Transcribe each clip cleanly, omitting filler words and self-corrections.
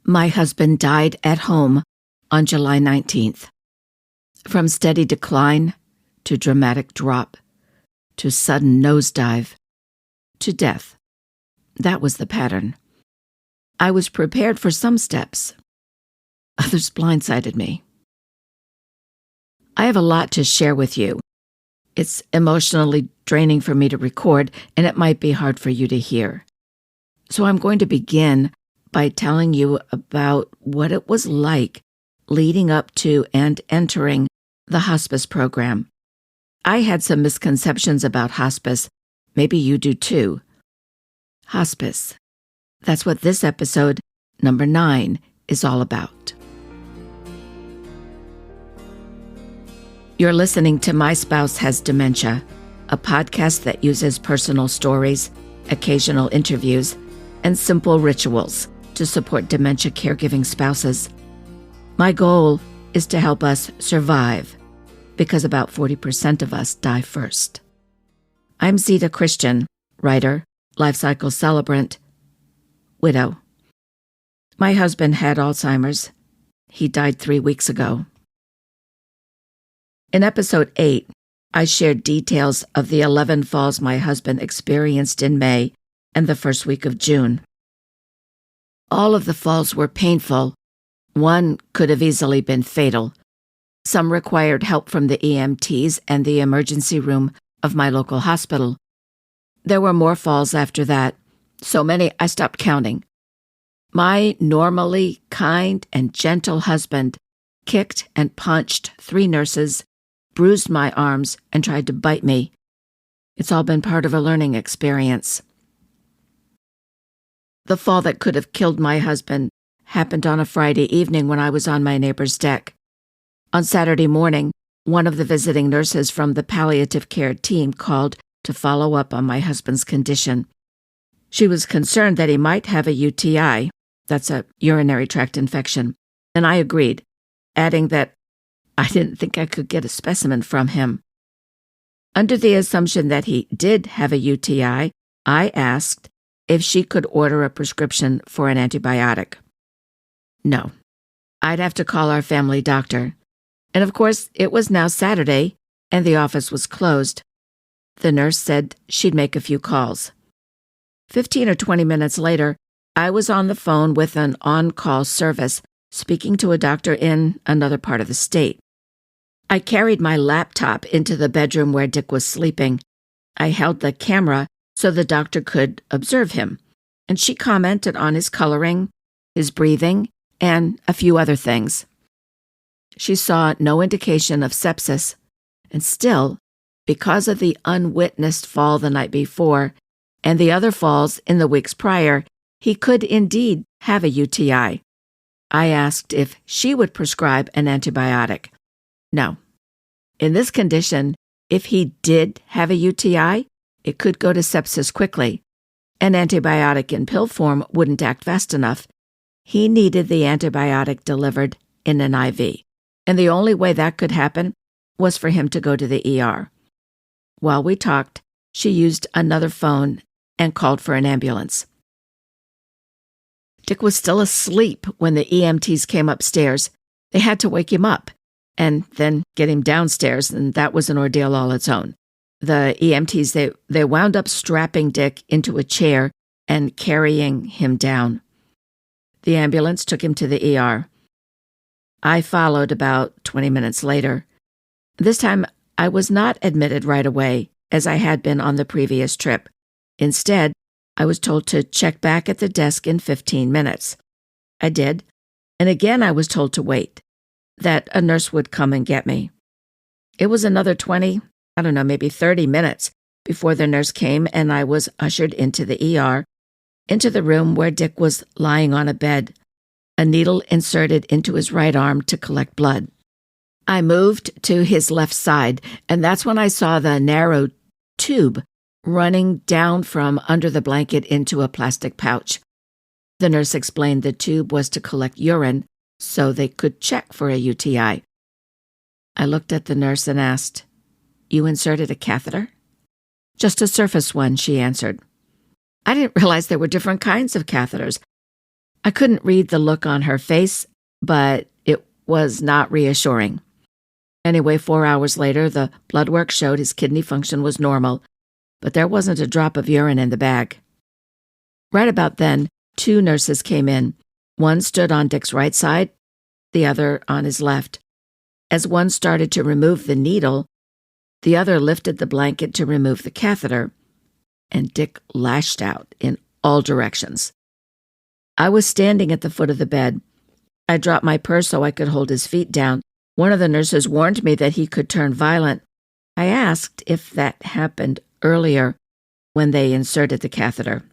My husband died at home on July 19th. From steady decline to dramatic drop to sudden nosedive to death. That was the pattern. I was prepared for some steps. Others blindsided me. I have a lot to share with you. It's emotionally draining for me to record, and it might be hard for you to hear. So I'm going to begin by telling you about what it was like leading up to and entering the hospice program. I had some misconceptions about hospice. Maybe you do too. Hospice. That's what this episode, number 9, is all about. You're listening to My Spouse Has Dementia, a podcast that uses personal stories, occasional interviews, and simple rituals to support dementia caregiving spouses. My goal is to help us survive, because about 40% of us die first. I'm Zita Christian, writer, life cycle celebrant, widow. My husband had Alzheimer's. He died 3 weeks ago. In episode 8, I shared details of the 11 falls my husband experienced in May and the first week of June. All of the falls were painful. One could have easily been fatal. Some required help from the EMTs and the emergency room of my local hospital. There were more falls after that, so many I stopped counting. My normally kind and gentle husband kicked and punched 3 nurses, bruised my arms, and tried to bite me. It's all been part of a learning experience. The fall that could have killed my husband happened on a Friday evening when I was on my neighbor's deck. On Saturday morning, one of the visiting nurses from the palliative care team called to follow up on my husband's condition. She was concerned that he might have a UTI, that's a urinary tract infection, and I agreed, adding that I didn't think I could get a specimen from him. Under the assumption that he did have a UTI, I asked if she could order a prescription for an antibiotic. No. I'd have to call our family doctor. And of course, it was now Saturday, and the office was closed. The nurse said she'd make a few calls. 15 or 20 minutes later, I was on the phone with an on-call service, speaking to a doctor in another part of the state. I carried my laptop into the bedroom where Dick was sleeping. I held the camera so the doctor could observe him, and she commented on his coloring, his breathing, and a few other things. She saw no indication of sepsis, and still, because of the unwitnessed fall the night before and the other falls in the weeks prior, he could indeed have a UTI. I asked if she would prescribe an antibiotic. No. In this condition, if he did have a UTI, it could go to sepsis quickly. An antibiotic in pill form wouldn't act fast enough. He needed the antibiotic delivered in an IV, and the only way that could happen was for him to go to the ER. While we talked, she used another phone and called for an ambulance. Dick was still asleep when the EMTs came upstairs. They had to wake him up and then get him downstairs, and that was an ordeal all its own. The EMTs, they wound up strapping Dick into a chair and carrying him down. The ambulance took him to the ER. I followed about 20 minutes later. This time, I was not admitted right away, as I had been on the previous trip. Instead, I was told to check back at the desk in 15 minutes. I did, and again I was told to wait, that a nurse would come and get me. It was another 20, maybe 30 minutes before the nurse came, and I was ushered into the ER, into the room where Dick was lying on a bed, a needle inserted into his right arm to collect blood. I moved to his left side, and that's when I saw the narrow tube running down from under the blanket into a plastic pouch. The nurse explained the tube was to collect urine so they could check for a UTI. I looked at the nurse and asked, "You inserted a catheter?" "Just a surface one," she answered. I didn't realize there were different kinds of catheters. I couldn't read the look on her face, but it was not reassuring. Anyway, 4 hours later, the blood work showed his kidney function was normal, but there wasn't a drop of urine in the bag. Right about then, 2 nurses came in. One stood on Dick's right side, the other on his left. As one started to remove the needle, the other lifted the blanket to remove the catheter, and Dick lashed out in all directions. I was standing at the foot of the bed. I dropped my purse so I could hold his feet down. One of the nurses warned me that he could turn violent. I asked if that happened earlier when they inserted the catheter.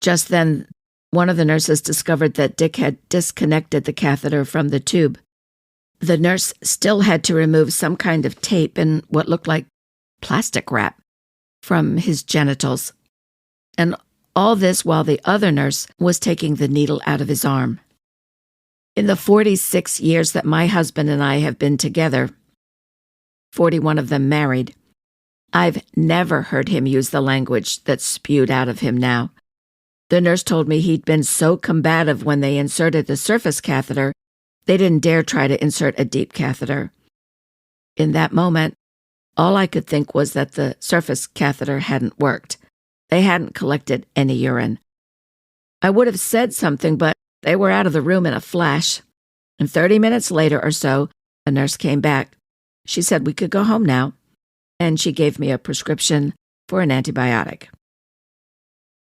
Just then, one of the nurses discovered that Dick had disconnected the catheter from the tube. The nurse still had to remove some kind of tape and what looked like plastic wrap from his genitals. And all this while the other nurse was taking the needle out of his arm. In the 46 years that my husband and I have been together, 41 of them married, I've never heard him use the language that spewed out of him now. The nurse told me he'd been so combative when they inserted the surface catheter, they didn't dare try to insert a deep catheter. In that moment, all I could think was that the surface catheter hadn't worked. They hadn't collected any urine. I would have said something, but they were out of the room in a flash. And 30 minutes later or so, a nurse came back. She said we could go home now, and she gave me a prescription for an antibiotic.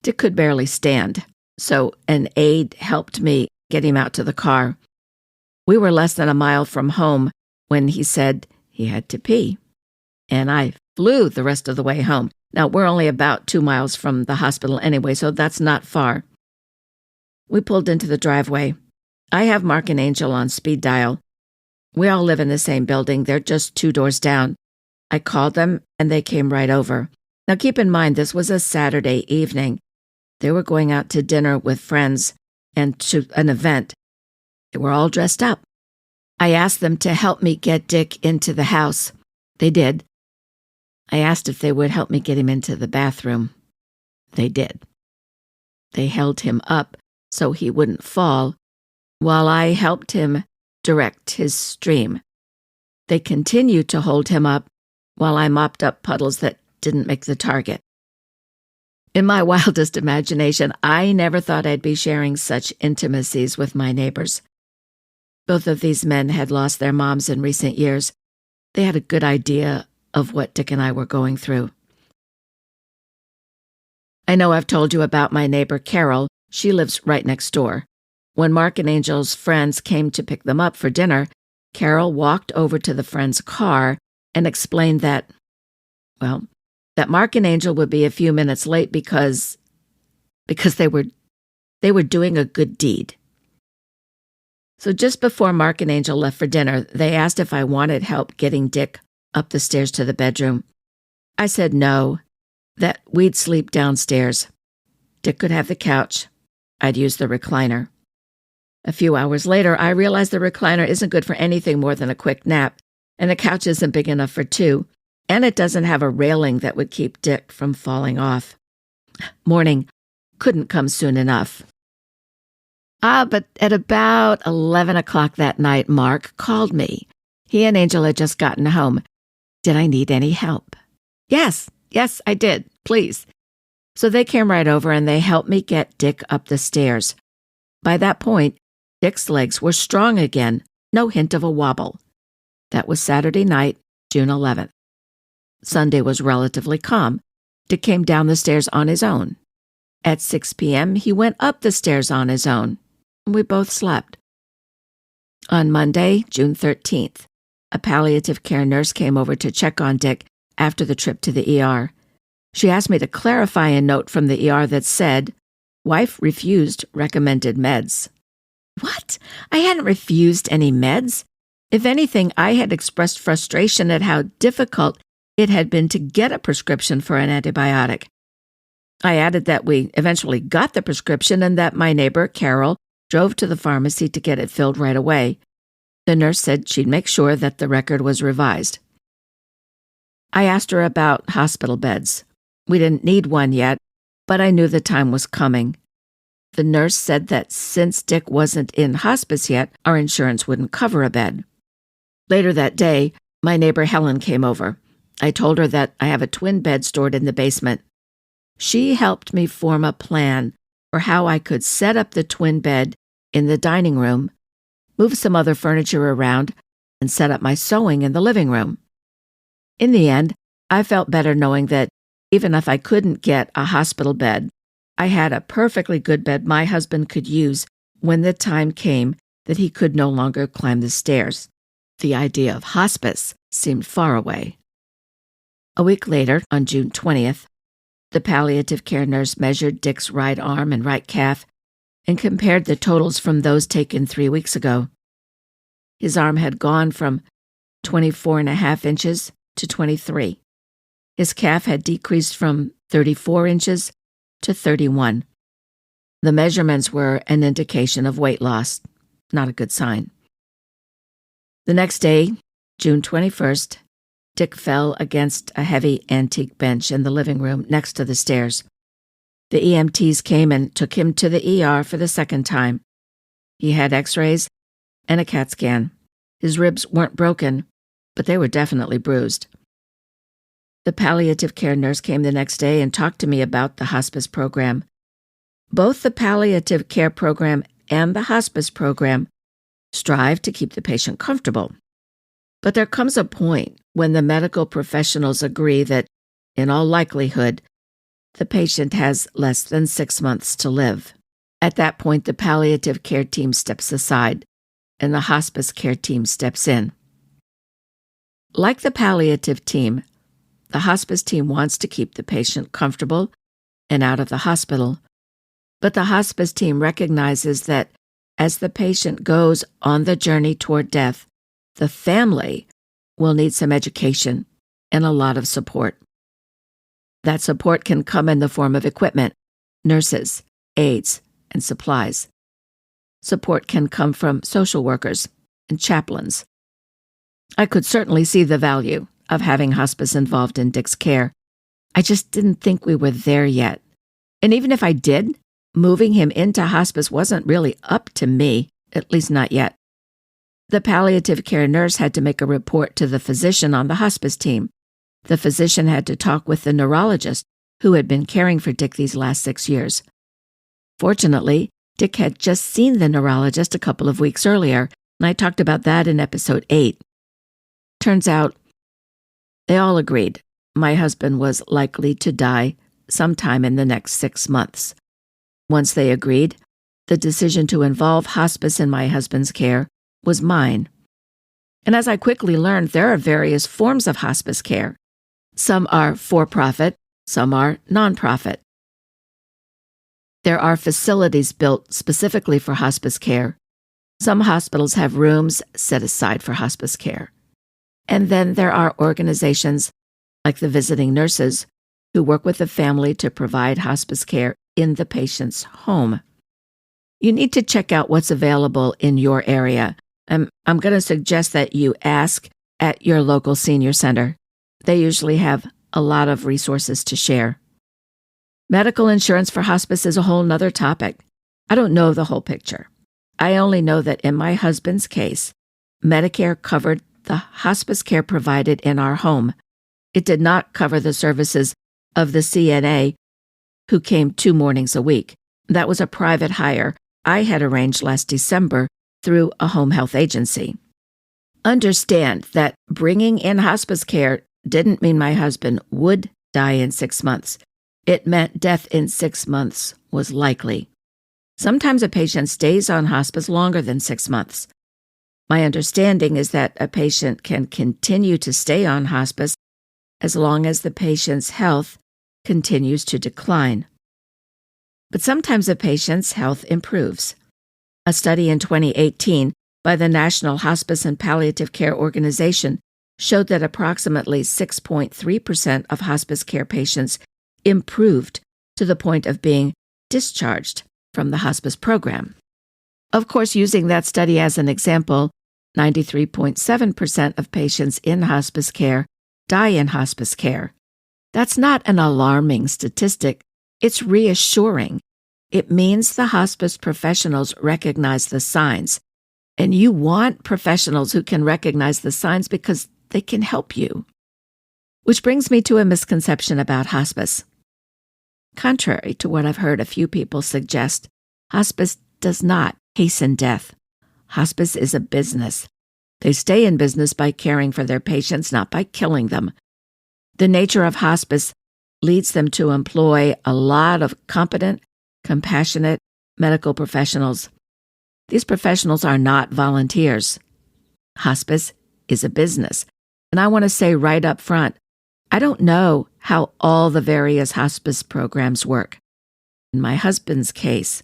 Dick could barely stand, so an aide helped me get him out to the car. We were less than a mile from home when he said he had to pee, and I flew the rest of the way home. Now, we're only about 2 miles from the hospital anyway, so that's not far. We pulled into the driveway. I have Mark and Angel on speed dial. We all live in the same building. They're just 2 doors down. I called them, and they came right over. Now, keep in mind, this was a Saturday evening. They were going out to dinner with friends and to an event. They were all dressed up. I asked them to help me get Dick into the house. They did. I asked if they would help me get him into the bathroom. They did. They held him up so he wouldn't fall while I helped him direct his stream. They continued to hold him up while I mopped up puddles that didn't make the target. In my wildest imagination, I never thought I'd be sharing such intimacies with my neighbors. Both of these men had lost their moms in recent years. They had a good idea of what Dick and I were going through. I know I've told you about my neighbor Carol. She lives right next door. When Mark and Angel's friends came to pick them up for dinner, Carol walked over to the friend's car and explained that Mark and Angel would be a few minutes late because they were doing a good deed. So just before Mark and Angel left for dinner, they asked if I wanted help getting Dick up the stairs to the bedroom. I said no, that we'd sleep downstairs. Dick could have the couch. I'd use the recliner. A few hours later, I realized the recliner isn't good for anything more than a quick nap, and the couch isn't big enough for 2, and it doesn't have a railing that would keep Dick from falling off. Morning couldn't come soon enough. But at about 11 o'clock that night, Mark called me. He and Angel had just gotten home. Did I need any help? Yes, I did. Please. So they came right over and they helped me get Dick up the stairs. By that point, Dick's legs were strong again, no hint of a wobble. That was Saturday night, June 11th. Sunday was relatively calm. Dick came down the stairs on his own. At 6 p.m., he went up the stairs on his own. We both slept. On Monday, June 13th, a palliative care nurse came over to check on Dick after the trip to the ER. She asked me to clarify a note from the ER that said, "Wife refused recommended meds." What? I hadn't refused any meds. If anything, I had expressed frustration at how difficult it had been to get a prescription for an antibiotic. I added that we eventually got the prescription and that my neighbor, Carol, drove to the pharmacy to get it filled right away. The nurse said she'd make sure that the record was revised. I asked her about hospital beds. We didn't need one yet, but I knew the time was coming. The nurse said that since Dick wasn't in hospice yet, our insurance wouldn't cover a bed. Later that day, my neighbor Helen came over. I told her that I have a twin bed stored in the basement. She helped me form a plan for how I could set up the twin bed in the dining room, move some other furniture around, and set up my sewing in the living room. In the end, I felt better knowing that even if I couldn't get a hospital bed, I had a perfectly good bed my husband could use when the time came that he could no longer climb the stairs. The idea of hospice seemed far away. A week later, on June 20th, the palliative care nurse measured Dick's right arm and right calf and compared the totals from those taken 3 weeks ago. His arm had gone from 24.5 inches to 23. His calf had decreased from 34 inches to 31. The measurements were an indication of weight loss, not a good sign. The next day, June 21st, Dick fell against a heavy antique bench in the living room next to the stairs. The EMTs came and took him to the ER for the second time. He had x-rays and a CAT scan. His ribs weren't broken, but they were definitely bruised. The palliative care nurse came the next day and talked to me about the hospice program. Both the palliative care program and the hospice program strive to keep the patient comfortable. But there comes a point when the medical professionals agree that, in all likelihood, the patient has less than 6 months to live. At that point, the palliative care team steps aside, and the hospice care team steps in. Like the palliative team, the hospice team wants to keep the patient comfortable and out of the hospital, but the hospice team recognizes that as the patient goes on the journey toward death, the family will need some education and a lot of support. That support can come in the form of equipment, nurses, aides, and supplies. Support can come from social workers and chaplains. I could certainly see the value of having hospice involved in Dick's care. I just didn't think we were there yet. And even if I did, moving him into hospice wasn't really up to me, at least not yet. The palliative care nurse had to make a report to the physician on the hospice team. The physician had to talk with the neurologist who had been caring for Dick these last 6 years. Fortunately, Dick had just seen the neurologist a couple of weeks earlier, and I talked about that in episode 8. Turns out, they all agreed my husband was likely to die sometime in the next 6 months. Once they agreed, the decision to involve hospice in my husband's care was mine. And as I quickly learned, there are various forms of hospice care. Some are for-profit, some are non-profit. There are facilities built specifically for hospice care. Some hospitals have rooms set aside for hospice care. And then there are organizations, like the visiting nurses, who work with the family to provide hospice care in the patient's home. You need to check out what's available in your area. I'm going to suggest that you ask at your local senior center. They usually have a lot of resources to share. Medical insurance for hospice is a whole nother topic. I don't know the whole picture. I only know that in my husband's case, Medicare covered the hospice care provided in our home. It did not cover the services of the CNA, who came 2 mornings a week. That was a private hire I had arranged last December through a home health agency. Understand that bringing in hospice care didn't mean my husband would die in 6 months. It meant death in 6 months was likely. Sometimes a patient stays on hospice longer than 6 months. My understanding is that a patient can continue to stay on hospice as long as the patient's health continues to decline. But sometimes a patient's health improves. A study in 2018 by the National Hospice and Palliative Care Organization showed that approximately 6.3% of hospice care patients improved to the point of being discharged from the hospice program. Of course, using that study as an example, 93.7% of patients in hospice care die in hospice care. That's not an alarming statistic. It's reassuring. It means the hospice professionals recognize the signs. And you want professionals who can recognize the signs because they can help you. Which brings me to a misconception about hospice. Contrary to what I've heard a few people suggest, hospice does not hasten death. Hospice is a business. They stay in business by caring for their patients, not by killing them. The nature of hospice leads them to employ a lot of competent, compassionate medical professionals. These professionals are not volunteers. Hospice is a business. And I want to say right up front, I don't know how all the various hospice programs work. In my husband's case,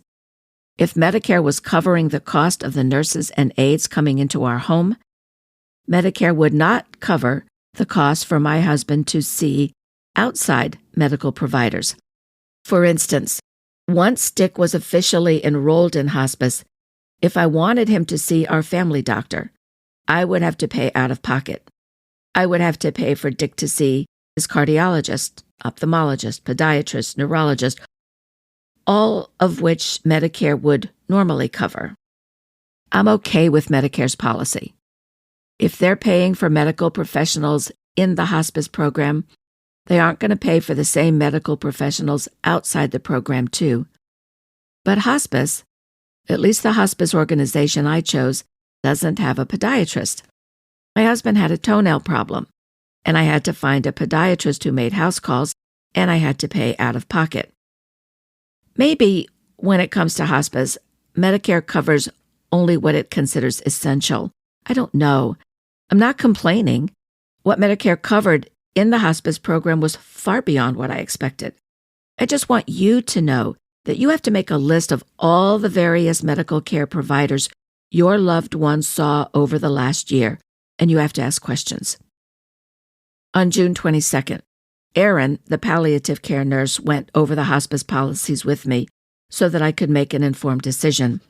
if Medicare was covering the cost of the nurses and aides coming into our home, Medicare would not cover the cost for my husband to see outside medical providers. For instance, once Dick was officially enrolled in hospice, if I wanted him to see our family doctor, I would have to pay out of pocket. I would have to pay for Dick to see his cardiologist, ophthalmologist, podiatrist, neurologist, all of which Medicare would normally cover. I'm okay with Medicare's policy. If they're paying for medical professionals in the hospice program, they aren't going to pay for the same medical professionals outside the program too. But hospice, at least the hospice organization I chose, doesn't have a podiatrist. My husband had a toenail problem, and I had to find a podiatrist who made house calls, and I had to pay out of pocket. Maybe when it comes to hospice, Medicare covers only what it considers essential. I don't know. I'm not complaining. What Medicare covered in the hospice program was far beyond what I expected. I just want you to know that you have to make a list of all the various medical care providers your loved one saw over the last year, and you have to ask questions. On June 22nd, Erin, the palliative care nurse, went over the hospice policies with me so that I could make an informed decision.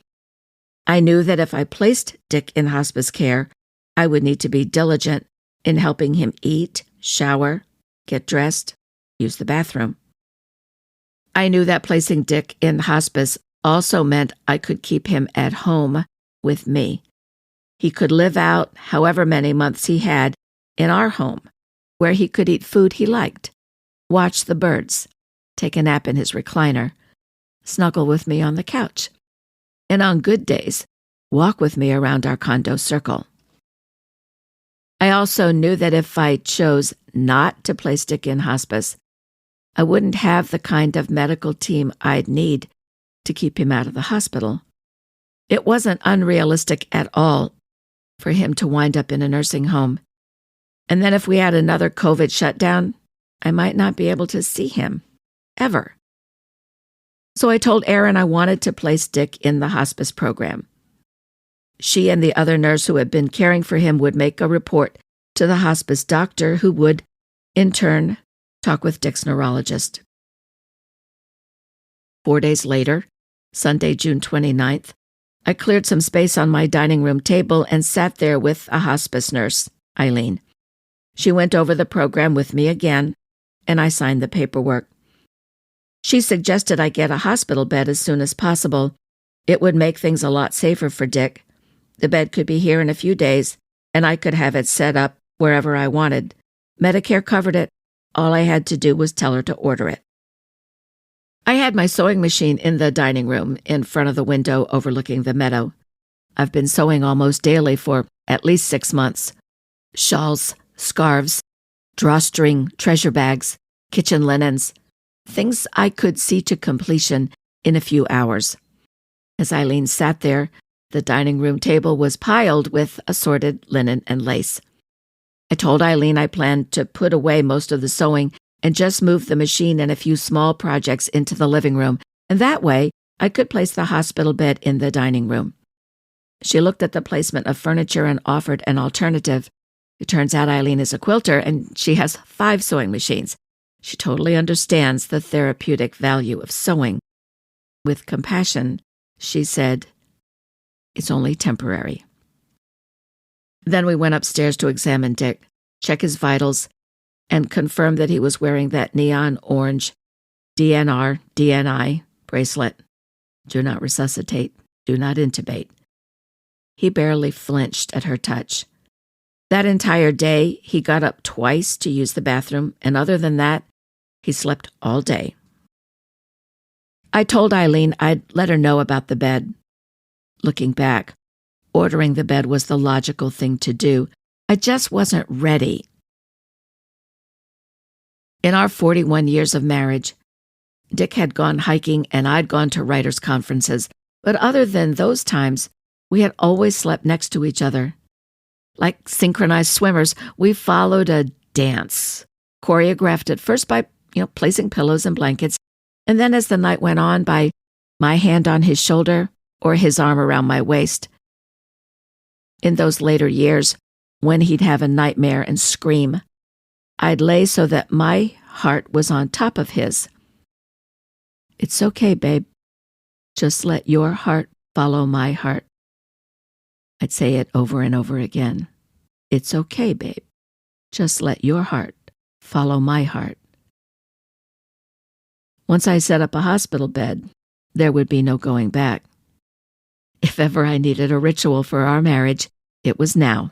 I knew that if I placed Dick in hospice care, I would need to be diligent in helping him eat, shower, get dressed, use the bathroom. I knew that placing Dick in hospice also meant I could keep him at home with me. He could live out however many months he had in our home, where he could eat food he liked, watch the birds, take a nap in his recliner, snuggle with me on the couch, and on good days, walk with me around our condo circle. I also knew that if I chose not to place Dick in hospice, I wouldn't have the kind of medical team I'd need to keep him out of the hospital. It wasn't unrealistic at all for him to wind up in a nursing home. And then if we had another COVID shutdown, I might not be able to see him, ever. So I told Erin I wanted to place Dick in the hospice program. She and the other nurse who had been caring for him would make a report to the hospice doctor, who would, in turn, talk with Dick's neurologist. 4 days later, Sunday, June 29th, I cleared some space on my dining room table and sat there with a hospice nurse, Eileen. She went over the program with me again, and I signed the paperwork. She suggested I get a hospital bed as soon as possible. It would make things a lot safer for Dick. The bed could be here in a few days, and I could have it set up wherever I wanted. Medicare covered it. All I had to do was tell her to order it. I had my sewing machine in the dining room in front of the window overlooking the meadow. I've been sewing almost daily for at least 6 months. Shawls, scarves, drawstring, treasure bags, kitchen linens, things I could see to completion in a few hours. As Eileen sat there, the dining room table was piled with assorted linen and lace. I told Eileen I planned to put away most of the sewing and just move the machine and a few small projects into the living room, and that way I could place the hospital bed in the dining room. She looked at the placement of furniture and offered an alternative. It turns out Eileen is a quilter, and she has 5 sewing machines. She totally understands the therapeutic value of sewing. With compassion, she said, "It's only temporary." Then we went upstairs to examine Dick, check his vitals, and confirm that he was wearing that neon orange DNR/DNI bracelet. Do not resuscitate. Do not intubate. He barely flinched at her touch. That entire day, he got up twice to use the bathroom, and other than that, he slept all day. I told Eileen I'd let her know about the bed. Looking back, ordering the bed was the logical thing to do. I just wasn't ready. In our 41 years of marriage, Dick had gone hiking and I'd gone to writers' conferences, but other than those times, we had always slept next to each other. Like synchronized swimmers, we followed a dance, choreographed at first by, placing pillows and blankets, and then as the night went on by my hand on his shoulder or his arm around my waist. In those later years, when he'd have a nightmare and scream, I'd lay so that my heart was on top of his. It's okay, babe. Just let your heart follow my heart. I'd say it over and over again. It's okay, babe. Just let your heart follow my heart. Once I set up a hospital bed, there would be no going back. If ever I needed a ritual for our marriage, it was now.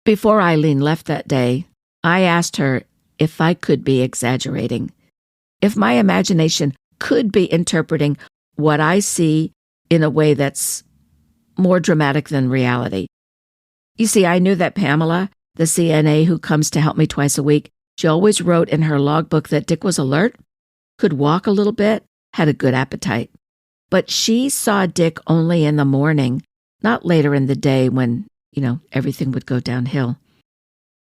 Before Eileen left that day, I asked her if I could be exaggerating, if my imagination could be interpreting what I see in a way that's more dramatic than reality. You see, I knew that Pamela, the CNA who comes to help me twice a week, she always wrote in her logbook that Dick was alert, could walk a little bit, had a good appetite. But she saw Dick only in the morning, not later in the day when, everything would go downhill.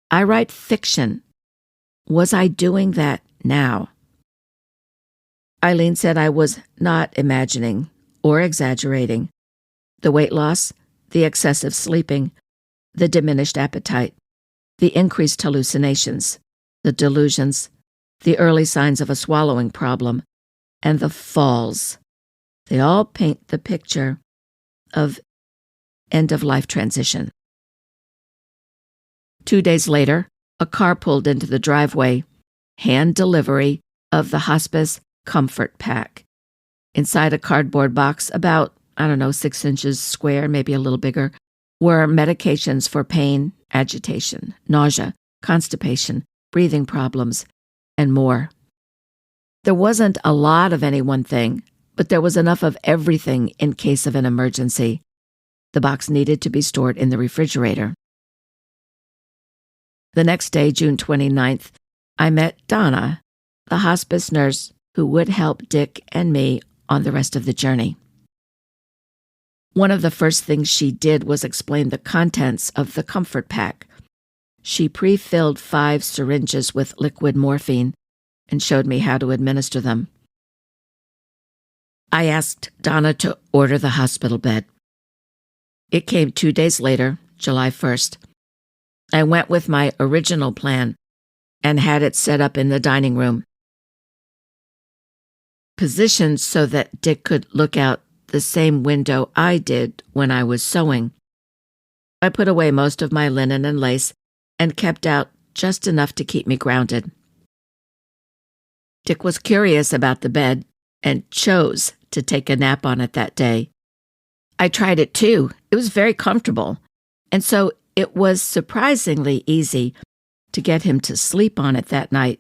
I write fiction. Was I doing that now? Eileen said I was not imagining or exaggerating. The weight loss, the excessive sleeping, the diminished appetite, the increased hallucinations, the delusions, the early signs of a swallowing problem, and the falls. They all paint the picture of end-of-life transition. 2 days later, a car pulled into the driveway, hand delivery of the Hospice Comfort Pack. Inside a cardboard box about, 6 inches square, maybe a little bigger, were medications for pain, agitation, nausea, constipation, breathing problems, and more. There wasn't a lot of any one thing, but there was enough of everything in case of an emergency. The box needed to be stored in the refrigerator. The next day, June 29th, I met Donna, the hospice nurse who would help Dick and me on the rest of the journey. One of the first things she did was explain the contents of the comfort pack. She pre-filled 5 syringes with liquid morphine and showed me how to administer them. I asked Donna to order the hospital bed. It came 2 days later, July 1st. I went with my original plan and had it set up in the dining room, positioned so that Dick could look out the same window I did when I was sewing. I put away most of my linen and lace and kept out just enough to keep me grounded. Dick was curious about the bed and chose to take a nap on it that day. I tried it too. It was very comfortable, and so it was surprisingly easy to get him to sleep on it that night.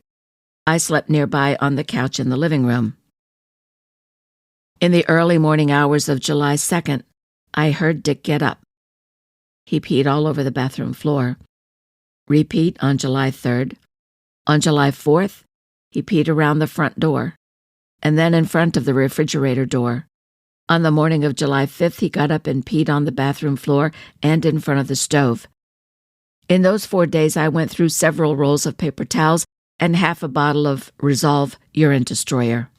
I slept nearby on the couch in the living room. In the early morning hours of July 2nd, I heard Dick get up. He peed all over the bathroom floor. Repeat on July 3rd. On July 4th, he peed around the front door, and then in front of the refrigerator door. On the morning of July 5th, he got up and peed on the bathroom floor and in front of the stove. In those 4 days, I went through several rolls of paper towels and half a bottle of Resolve Urine Destroyer.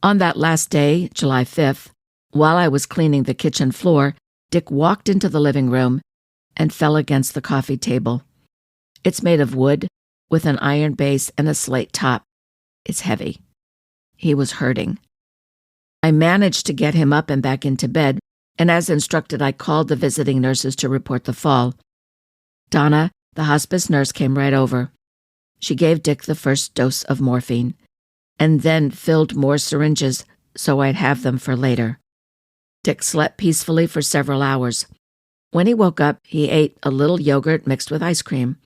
On that last day, July 5th, while I was cleaning the kitchen floor, Dick walked into the living room and fell against the coffee table. It's made of wood with an iron base and a slate top. It's heavy. He was hurting. I managed to get him up and back into bed, and as instructed, I called the visiting nurses to report the fall. Donna, the hospice nurse, came right over. She gave Dick the first dose of morphine. and then filled more syringes so I'd have them for later. Dick slept peacefully for several hours. When he woke up, he ate a little yogurt mixed with ice cream.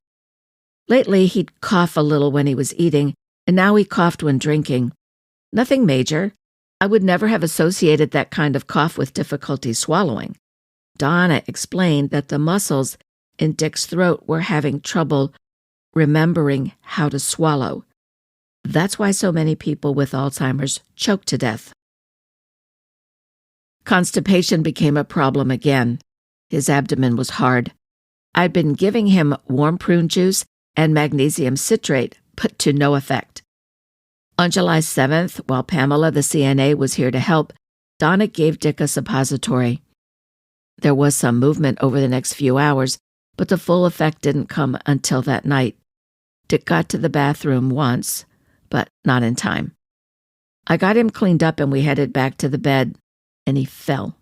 Lately, he'd cough a little when he was eating, and now he coughed when drinking. Nothing major. I would never have associated that kind of cough with difficulty swallowing. Donna explained that the muscles in Dick's throat were having trouble remembering how to swallow. That's why so many people with Alzheimer's choke to death. Constipation became a problem again. His abdomen was hard. I'd been giving him warm prune juice and magnesium citrate, but to no effect. On July 7th, while Pamela, the CNA, was here to help, Donna gave Dick a suppository. There was some movement over the next few hours, but the full effect didn't come until that night. Dick got to the bathroom once, but not in time. I got him cleaned up and we headed back to the bed, and he fell.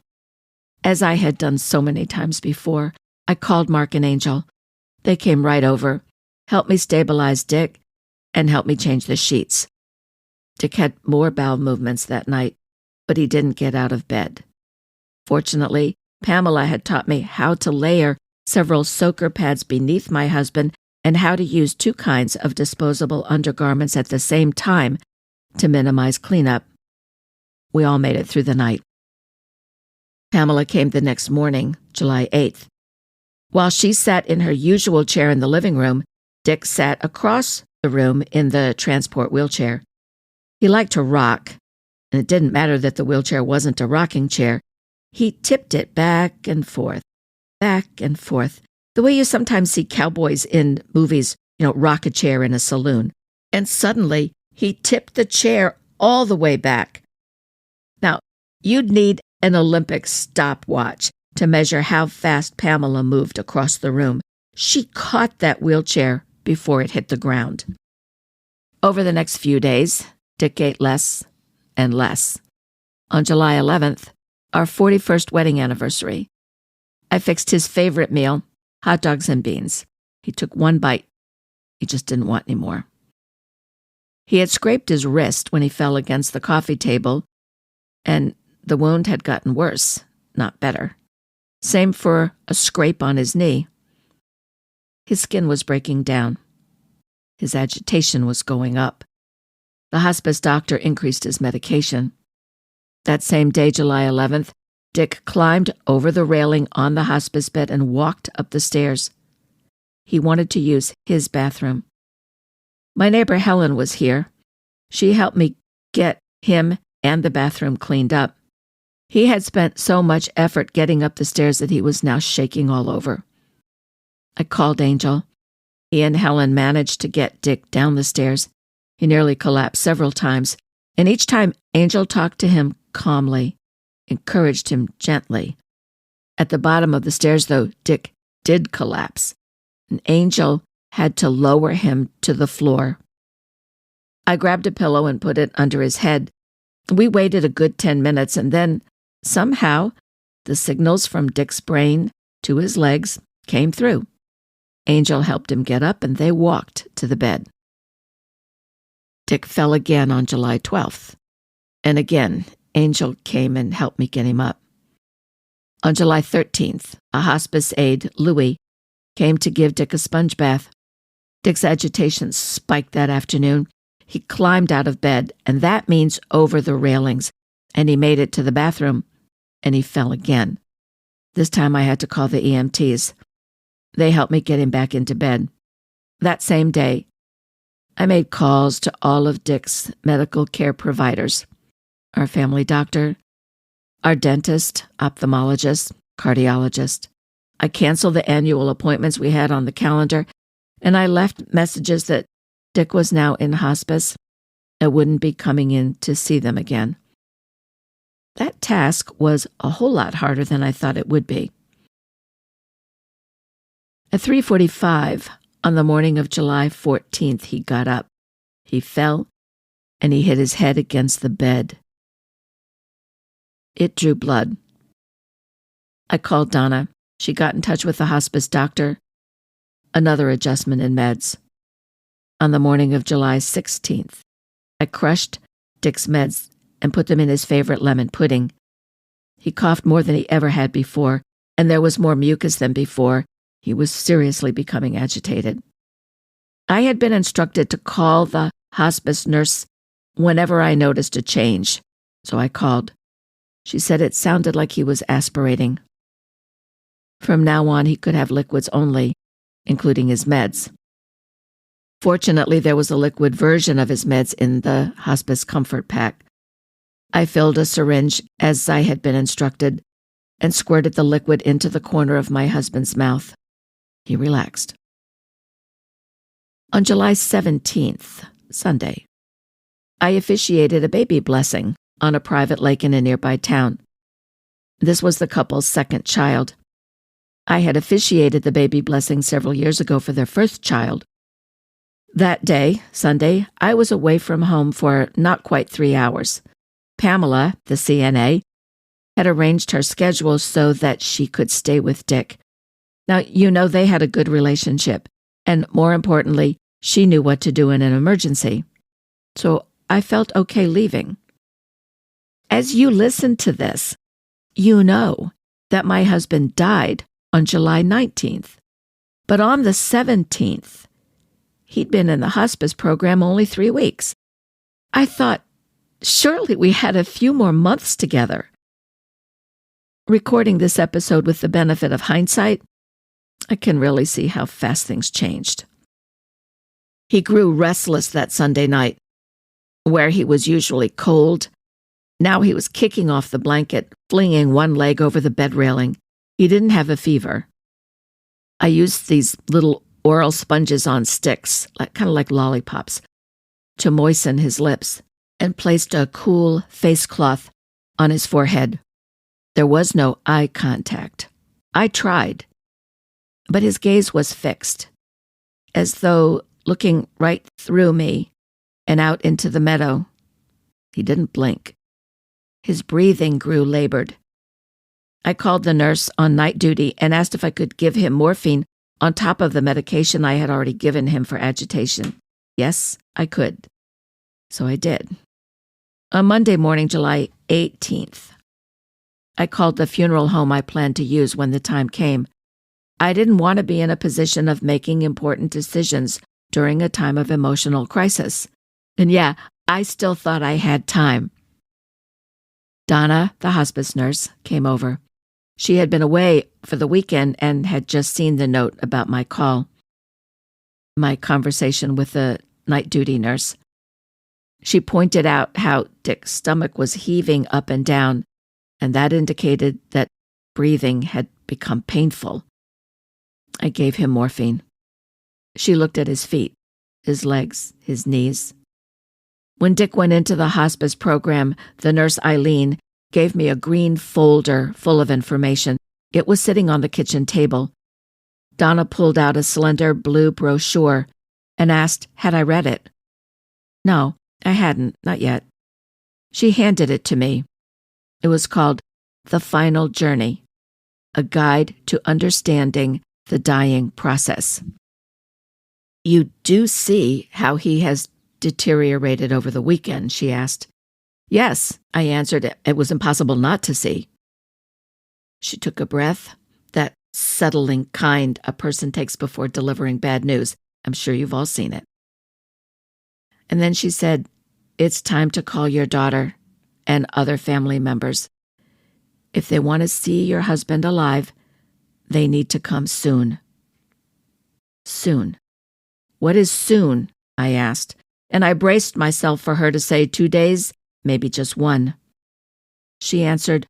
As I had done so many times before, I called Mark and Angel. They came right over, helped me stabilize Dick, and helped me change the sheets. Dick had more bowel movements that night, but he didn't get out of bed. Fortunately, Pamela had taught me how to layer several soaker pads beneath my husband and how to use 2 kinds of disposable undergarments at the same time to minimize cleanup. We all made it through the night. Pamela came the next morning, July 8th. While she sat in her usual chair in the living room, Dick sat across the room in the transport wheelchair. He liked to rock, and it didn't matter that the wheelchair wasn't a rocking chair. He tipped it back and forth, the way you sometimes see cowboys in movies, rock a chair in a saloon. And suddenly, he tipped the chair all the way back. Now, you'd need an Olympic stopwatch to measure how fast Pamela moved across the room. She caught that wheelchair before it hit the ground. Over the next few days, Dick ate less and less. On July 11th, our 41st wedding anniversary, I fixed his favorite meal, hot dogs and beans. He took one bite. He just didn't want any more. He had scraped his wrist when he fell against the coffee table, and the wound had gotten worse, not better. Same for a scrape on his knee. His skin was breaking down. His agitation was going up. The hospice doctor increased his medication. That same day, July 11th, Dick climbed over the railing on the hospice bed and walked up the stairs. He wanted to use his bathroom. My neighbor Helen was here. She helped me get him and the bathroom cleaned up. He had spent so much effort getting up the stairs that he was now shaking all over. I called Angel. He and Helen managed to get Dick down the stairs. He nearly collapsed several times, and each time Angel talked to him calmly, encouraged him gently. At the bottom of the stairs, though, Dick did collapse, and Angel had to lower him to the floor. I grabbed a pillow and put it under his head. We waited a good 10 minutes, and then, somehow, the signals from Dick's brain to his legs came through. Angel helped him get up, and they walked to the bed. Dick fell again on July 12th, and again, Angel came and helped me get him up. On July 13th, a hospice aide, Louis, came to give Dick a sponge bath. Dick's agitation spiked that afternoon. He climbed out of bed, and that means over the railings, and he made it to the bathroom, and he fell again. This time I had to call the EMTs. They helped me get him back into bed. That same day, I made calls to all of Dick's medical care providers, our family doctor, our dentist, ophthalmologist, cardiologist. I canceled the annual appointments we had on the calendar, and I left messages that Dick was now in hospice and wouldn't be coming in to see them again. That task was a whole lot harder than I thought it would be. At 3:45 on the morning of July 14th, he got up. He fell, and he hit his head against the bed. It drew blood. I called Donna. She got in touch with the hospice doctor. Another adjustment in meds. On the morning of July 16th, I crushed Dick's meds and put them in his favorite lemon pudding. He coughed more than he ever had before, and there was more mucus than before. He was seriously becoming agitated. I had been instructed to call the hospice nurse whenever I noticed a change, so I called. She said it sounded like he was aspirating. From now on, he could have liquids only, including his meds. Fortunately, there was a liquid version of his meds in the hospice comfort pack. I filled a syringe as I had been instructed and squirted the liquid into the corner of my husband's mouth. He relaxed. On July 17th, Sunday, I officiated a baby blessing on a private lake in a nearby town. This was the couple's second child. I had officiated the baby blessing several years ago for their first child. That day, Sunday, I was away from home for not quite 3 hours. Pamela, the CNA, had arranged her schedule so that she could stay with Dick. Now, they had a good relationship, and more importantly, she knew what to do in an emergency. So I felt okay leaving. As you listen to this, you know that my husband died on July 19th. But on the 17th, he'd been in the hospice program only 3 weeks. I thought, surely we had a few more months together. Recording this episode with the benefit of hindsight, I can really see how fast things changed. He grew restless that Sunday night. Where he was usually cold, now he was kicking off the blanket, flinging one leg over the bed railing. He didn't have a fever. I used these little oral sponges on sticks, kind of like lollipops, to moisten his lips, and placed a cool face cloth on his forehead. There was no eye contact. I tried, but his gaze was fixed, as though looking right through me and out into the meadow. He didn't blink. His breathing grew labored. I called the nurse on night duty and asked if I could give him morphine on top of the medication I had already given him for agitation. Yes, I could. So I did. On Monday morning, July 18th, I called the funeral home I planned to use when the time came. I didn't want to be in a position of making important decisions during a time of emotional crisis. And yeah, I still thought I had time. Donna, the hospice nurse, came over. She had been away for the weekend and had just seen the note about my call, my conversation with the night duty nurse. She pointed out how Dick's stomach was heaving up and down, and that indicated that breathing had become painful. I gave him morphine. She looked at his feet, his legs, his knees. When Dick went into the hospice program, the nurse Eileen gave me a green folder full of information. It was sitting on the kitchen table. Donna pulled out a slender blue brochure and asked, had I read it? No, I hadn't, not yet. She handed it to me. It was called The Final Journey, a guide to understanding the dying process. You do see how he has deteriorated over the weekend, she asked. Yes, I answered. It was impossible not to see. She took a breath, that settling kind a person takes before delivering bad news. I'm sure you've all seen it. And then she said, it's time to call your daughter and other family members. If they want to see your husband alive, they need to come soon. Soon. What is soon? I asked, and I braced myself for her to say 2 days, maybe just 1. She answered,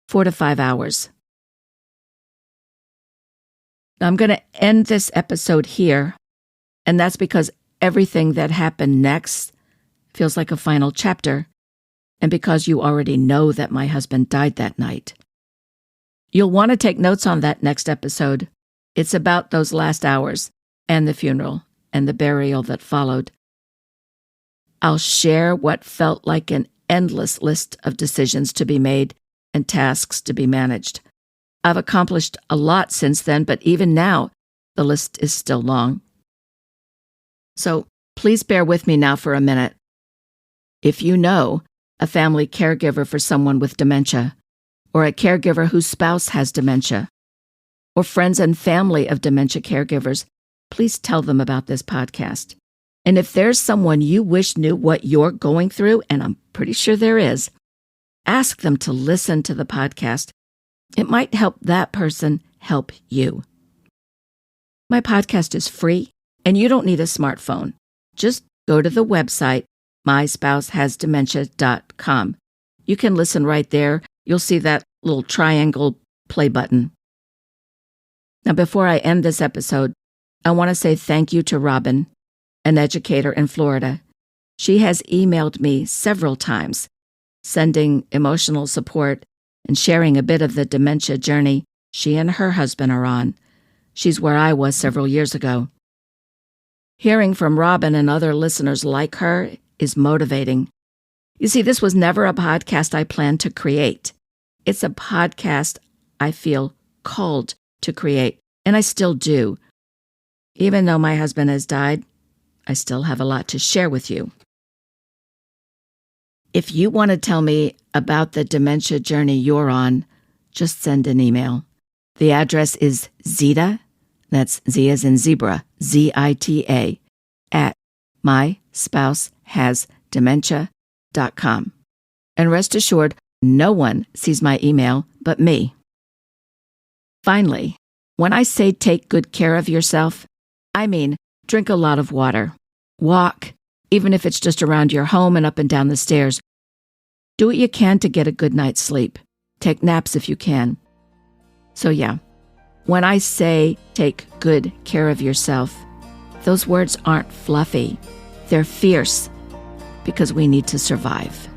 4 to 5 hours. Now, I'm going to end this episode here, and that's because everything that happened next feels like a final chapter, and because you already know that my husband died that night. You'll want to take notes on that next episode. It's about those last hours, and the funeral, and the burial that followed. I'll share what felt like an endless list of decisions to be made and tasks to be managed. I've accomplished a lot since then, but even now, the list is still long. So please bear with me now for a minute. If you know a family caregiver for someone with dementia, or a caregiver whose spouse has dementia, or friends and family of dementia caregivers, please tell them about this podcast. And if there's someone you wish knew what you're going through, and I'm pretty sure there is, ask them to listen to the podcast. It might help that person help you. My podcast is free, and you don't need a smartphone. Just go to the website, myspousehasdementia.com. You can listen right there. You'll see that little triangle play button. Now, before I end this episode, I want to say thank you to Robin, an educator in Florida. She has emailed me several times, sending emotional support and sharing a bit of the dementia journey she and her husband are on. She's where I was several years ago. Hearing from Robin and other listeners like her is motivating. You see, this was never a podcast I planned to create. It's a podcast I feel called to create, and I still do. Even though my husband has died, I still have a lot to share with you. If you want to tell me about the dementia journey you're on, just send an email. The address is Zita, that's Z as in zebra, Zita, at myspousehasdementia.com. And rest assured, no one sees my email but me. Finally, when I say take good care of yourself, I mean drink a lot of water, walk, even if it's just around your home and up and down the stairs. Do what you can to get a good night's sleep. Take naps if you can. So yeah, when I say take good care of yourself, those words aren't fluffy. They're fierce because we need to survive.